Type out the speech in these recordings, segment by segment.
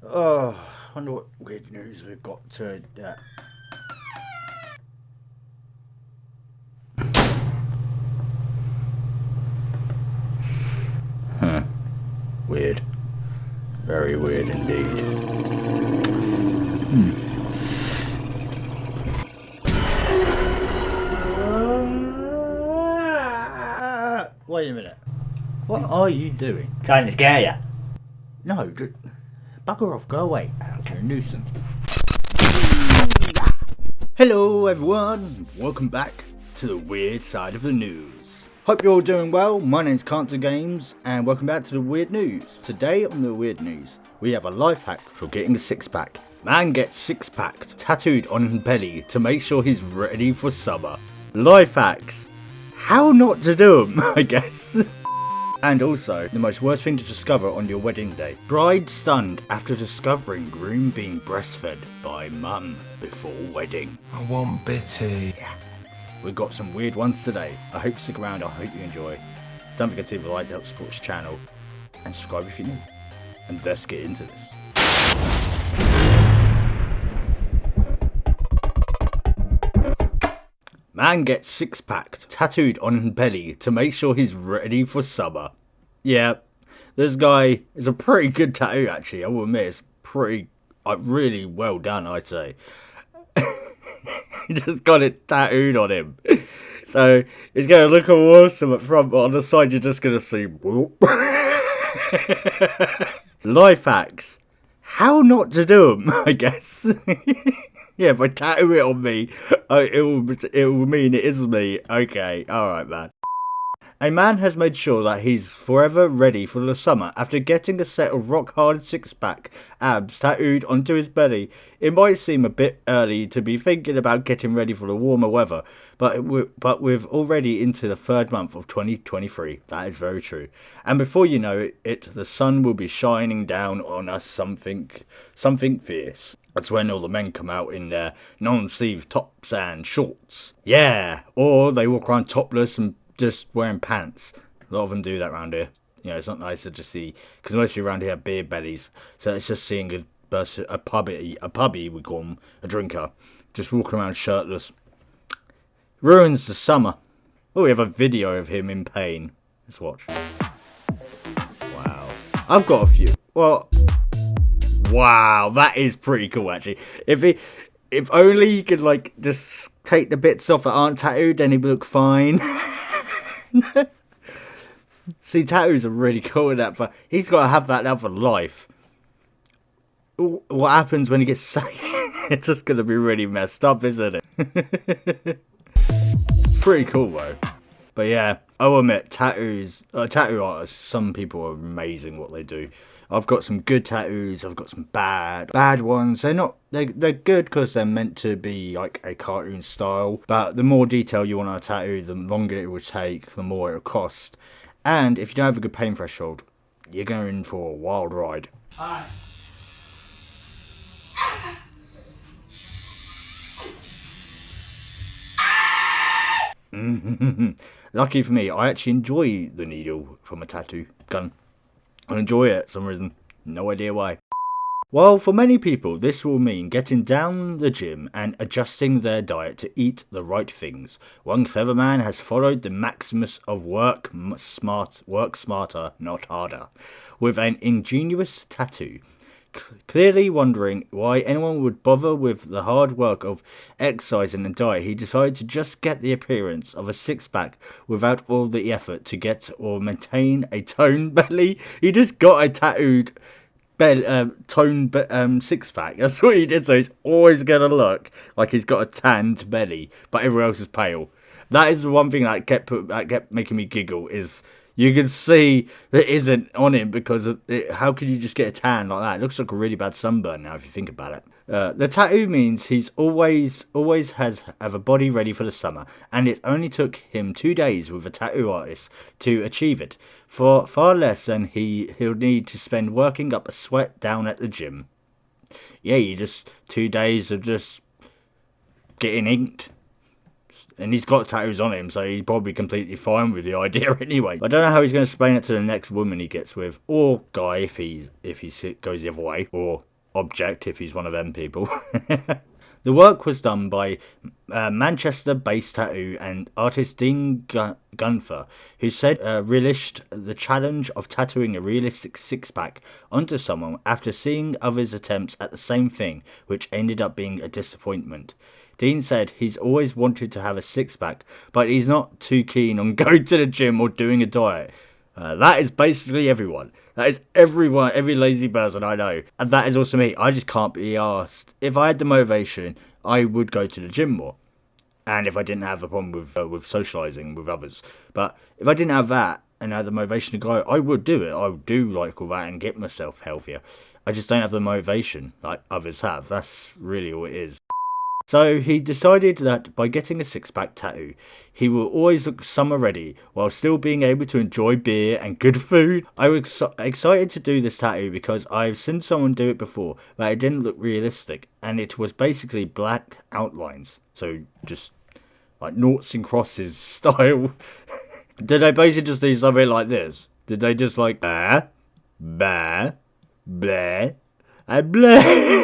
Oh, I wonder what weird news we've got to. Huh. Weird. Very weird indeed. Wait a minute. What are you doing? Trying to scare you. No, bugger off. Go away. You're a nuisance. Hello, everyone. Welcome back to the weird side of the news. Hope you're all doing well. My name's CantDoGames, and welcome back to the weird news. Today on the weird news, we have a life hack for getting a six-pack. Man gets six-packed tattooed on his belly to make sure he's ready for summer. Life hacks. How not to do them, I guess. And also, the most worst thing to discover on your wedding day. Bride stunned after discovering groom being breastfed by mum before wedding. I want Bitty. Yeah. We've got some weird ones today. I hope you stick around. I hope you enjoy. Don't forget to leave a like to help support this channel. And subscribe if you're new. And let's get into this. Man gets six-packed tattooed on his belly to make sure he's ready for summer. Yeah, this guy is a pretty good tattoo actually. I will admit it's pretty, really well done, I'd say. He just got it tattooed on him. So it's going to look awesome at front, but on the side you're just going to see whoop. Life hacks. How not to do them, I guess. Yeah, if I tattoo it on me, it will mean it is me. Okay, alright, man. A man has made sure that he's forever ready for the summer after getting a set of rock-hard six-pack abs tattooed onto his belly. It might seem a bit early to be thinking about getting ready for the warmer weather, but we're already into the third month of 2023. That is very true. And before you know it, the sun will be shining down on us something fierce. That's when all the men come out in their non-sleeve tops and shorts. Yeah, or they walk around topless and just wearing pants. A lot of them do that around here. You know, it's not nice to just see, because most people around here have beer bellies. So it's just seeing a puppy, we call him, a drinker, just walking around shirtless. Ruins the summer. Oh, we have a video of him in pain. Let's watch. Wow. I've got a few. Well, wow, that is pretty cool actually. If only he could like just take the bits off that aren't tattooed, then he'd look fine. See, tattoos are really cool with that, but he's got to have that now for life. What happens when he gets sick? It's just going to be really messed up, isn't it? Pretty cool though. But yeah, I'll admit, tattoo artists, some people are amazing what they do. I've got some good tattoos, I've got some bad ones. They're good because they're meant to be like a cartoon style, but the more detail you want on a tattoo, the longer it will take, the more it will cost. And if you don't have a good pain threshold, you're going for a wild ride. Hi. Lucky for me, I actually enjoy the needle from a tattoo gun. I enjoy it for some reason. No idea why. Well, for many people, this will mean getting down the gym and adjusting their diet to eat the right things. One clever man has followed the maximus of work smarter, not harder, with an ingenious tattoo. Clearly wondering why anyone would bother with the hard work of exercising and diet, he decided to just get the appearance of a six-pack without all the effort to get or maintain a toned belly. He just got a tattooed toned six-pack. That's what he did, so he's always going to look like he's got a tanned belly, but everyone else is pale. That is the one thing that kept making me giggle, is you can see that it isn't on him because how could you just get a tan like that? It looks like a really bad sunburn now if you think about it. The tattoo means he's always have a body ready for the summer, and it only took him 2 days with a tattoo artist to achieve it, for far less than he'll need to spend working up a sweat down at the gym. Yeah, you just 2 days of just getting inked. And he's got tattoos on him, so he's probably completely fine with the idea anyway. I don't know how he's going to explain it to the next woman he gets with, or guy if he goes the other way, or object if he's one of them people. The work was done by Manchester-based tattoo and artist Dean Gunfer, who said relished the challenge of tattooing a realistic six-pack onto someone after seeing others' attempts at the same thing, which ended up being a disappointment. Dean said he's always wanted to have a six-pack, but he's not too keen on going to the gym or doing a diet. That is basically everyone. That is everyone, every lazy person I know. And that is also me. I just can't be asked. If I had the motivation, I would go to the gym more. And if I didn't have a problem with socialising with others. But if I didn't have that and had the motivation to go, I would do it. I would do like all that and get myself healthier. I just don't have the motivation like others have. That's really all it is. So he decided that by getting a six-pack tattoo, he will always look summer ready while still being able to enjoy beer and good food. I was excited to do this tattoo because I've seen someone do it before, but it didn't look realistic, and it was basically black outlines. So just like noughts and crosses style. Did they basically just do something like this? Did they just like bah, bah, blah, and blah?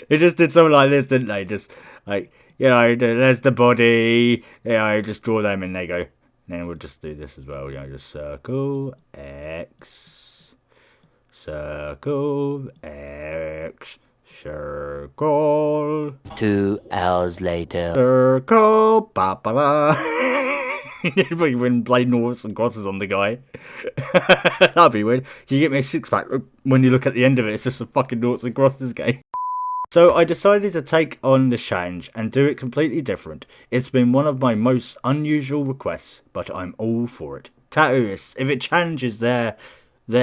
They just did something like this, didn't they? Just like, there's the body, just draw them and they go. And then we'll just do this as well, just circle, X, circle, X, circle. 2 hours later. Circle, ba-ba-da. You wouldn't play noughts and crosses on the guy. That'd be weird. Can you get me a six-pack? When you look at the end of it, it's just a fucking noughts and crosses game. So I decided to take on the challenge and do it completely different. It's been one of my most unusual requests, but I'm all for it. Tattooists, if it challenges their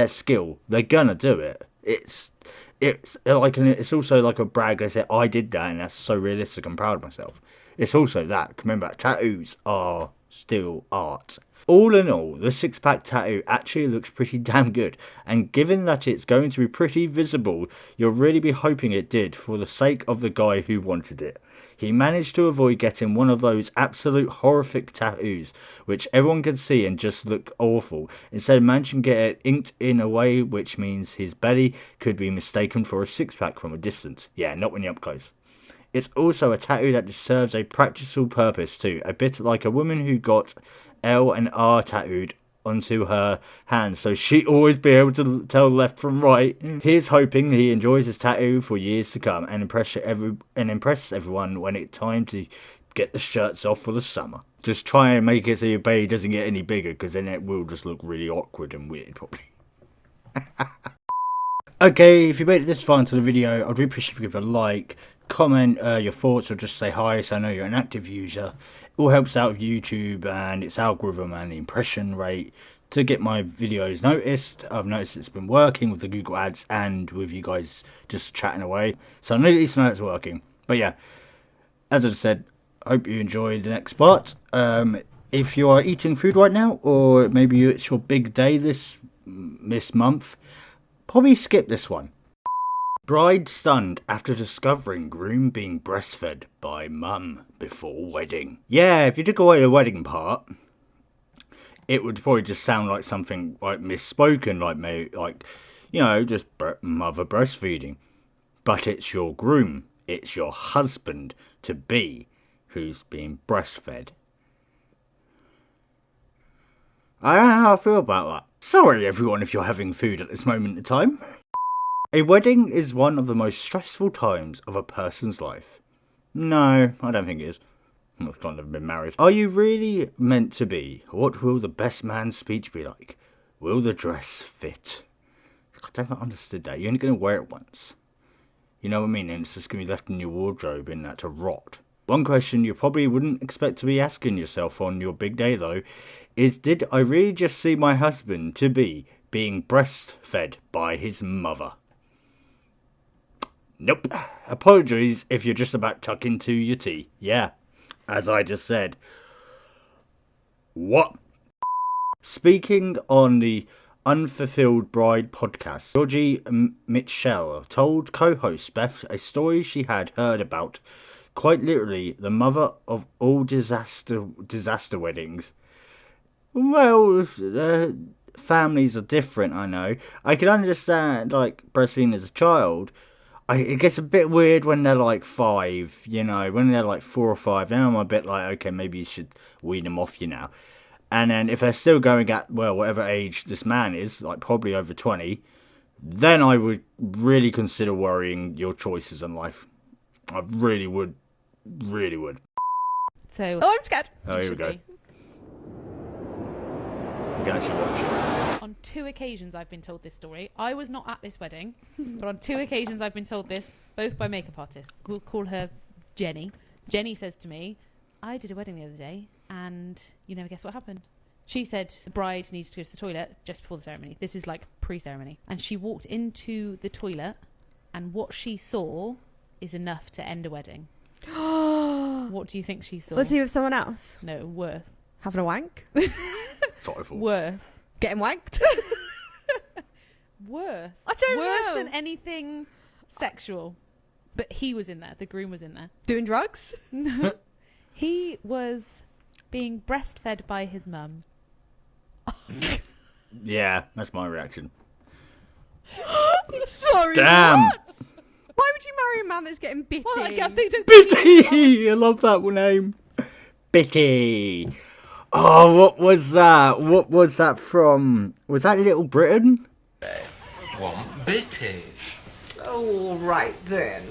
skill, they're gonna do it. It's also like a brag. They say I did that, and that's so realistic. I'm proud of myself. It's also that. Remember, tattoos are still art. All in all, the six-pack tattoo actually looks pretty damn good, and given that it's going to be pretty visible, you'll really be hoping it did for the sake of the guy who wanted it. He managed to avoid getting one of those absolute horrific tattoos, which everyone can see and just look awful. Instead, managed to get it inked in a way which means his belly could be mistaken for a six-pack from a distance. Yeah, not when you're up close. It's also a tattoo that serves a practical purpose too, a bit like a woman who got L and R tattooed onto her hands, so she always be able to tell left from right. Here's hoping he enjoys his tattoo for years to come and impress everyone when it's time to get the shirts off for the summer. Just try and make it so your belly doesn't get any bigger, because then it will just look really awkward and weird probably. Okay, if you made it this far into the video, I'd really appreciate if you give a like, comment your thoughts, or just say hi so I know you're an active user. It all helps out with YouTube and its algorithm and the impression rate to get my videos noticed. I've noticed it's been working with the Google ads and with you guys just chatting away, so I at least know it's working. But yeah, as I said, I hope you enjoy the next part. If you are eating food right now, or maybe it's your big day this month, probably skip this one. Bride stunned after discovering groom being breastfed by mum before wedding. Yeah, if you took away the wedding part, it would probably just sound like something like misspoken, like maybe just mother breastfeeding. But it's your groom, it's your husband to be who's being breastfed. I don't know how I feel about that. Sorry everyone if you're having food at this moment in time. A wedding is one of the most stressful times of a person's life. No, I don't think it is. I've kind of been married. Are you really meant to be? What will the best man's speech be like? Will the dress fit? I never understood that. You're only going to wear it once. You know what I mean? And it's just going to be left in your wardrobe and that to rot. One question you probably wouldn't expect to be asking yourself on your big day though is, did I really just see my husband to be being breastfed by his mother? Nope. Apologies if you're just about to tuck into your tea. Yeah, as I just said. What? Speaking on the Unfulfilled Bride podcast, Georgie Mitchell told co-host Beth a story she had heard about, quite literally, the mother of all disaster weddings. Well, families are different, I know. I can understand, like, breastfeeding as a child. It gets a bit weird when they're like 5, you know, when they're like 4 or 5. Then I'm a bit like, okay, maybe you should wean them off you now. And then if they're still going at, well, whatever age this man is, like probably over 20, then I would really consider worrying your choices in life. I really would. Really would. So, Oh, I'm scared. Oh, here we go. You can actually watch it. On 2 occasions I've been told this story. I was not at this wedding, but on 2 occasions I've been told this, both by makeup artists. We'll call her Jenny. Jenny says to me, I did a wedding the other day, and you never guess what happened. She said the bride needs to go to the toilet just before the ceremony. This is like pre-ceremony. And she walked into the toilet, and what she saw is enough to end a wedding. What do you think she saw? Was he with someone else? No, worse. Having a wank? Sorry for Worse. Getting wanked? Worse. I don't Worse know. than anything sexual. But he was in there. The groom was in there. Doing drugs? No. He was being breastfed by his mum. Yeah, that's my reaction. Sorry, Damn. what? Why would you marry a man that's getting bitty? Well, I think Bitty! I love that name. Bitty. Oh, what was that? What was that from? Was that Little Britain? Want bitty? All right then.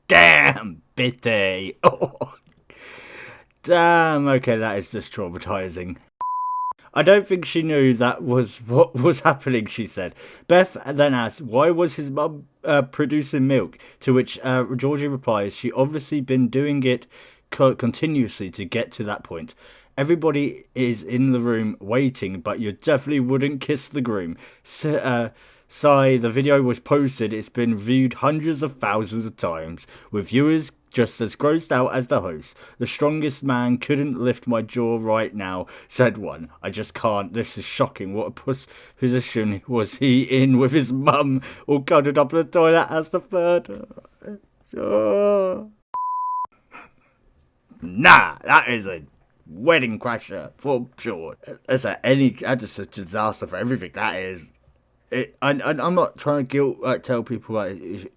Damn, Bitty. Oh. Damn, okay, that is just traumatizing. I don't think she knew that was what was happening, she said. Beth then asked, why was his mum producing milk? To which Georgie replies, she obviously been doing it continuously to get to that point. Everybody is in the room waiting, but you definitely wouldn't kiss the groom. Sigh, the video was posted. It's been viewed hundreds of thousands of times, with viewers just as grossed out as the host. The strongest man couldn't lift my jaw right now, said one. I just can't. This is shocking. What a position was he in with his mum all cuddled up in the toilet as the third? Nah, that is a wedding crasher for sure. That's just a disaster for everything. That is. I'm not trying to tell people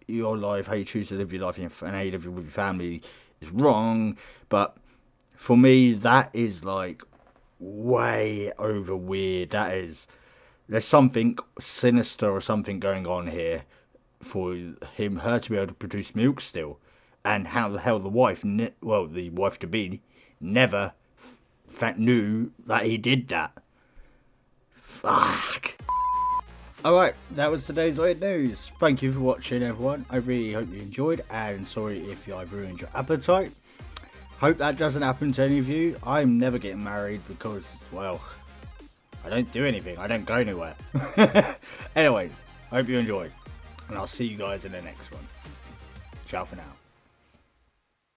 your life, how you choose to live your life, and how you live with your family is wrong. But for me, that is like way over weird. There's something sinister or something going on here for her to be able to produce milk still, and how the hell the wife, the wife to be, never knew that he did that. Fuck. Alright, that was today's weird news. Thank you for watching, everyone. I really hope you enjoyed, and sorry if I've ruined your appetite. Hope that doesn't happen to any of you. I'm never getting married because, well, I don't do anything. I don't go anywhere. Anyways, hope you enjoyed, and I'll see you guys in the next one. Ciao for now.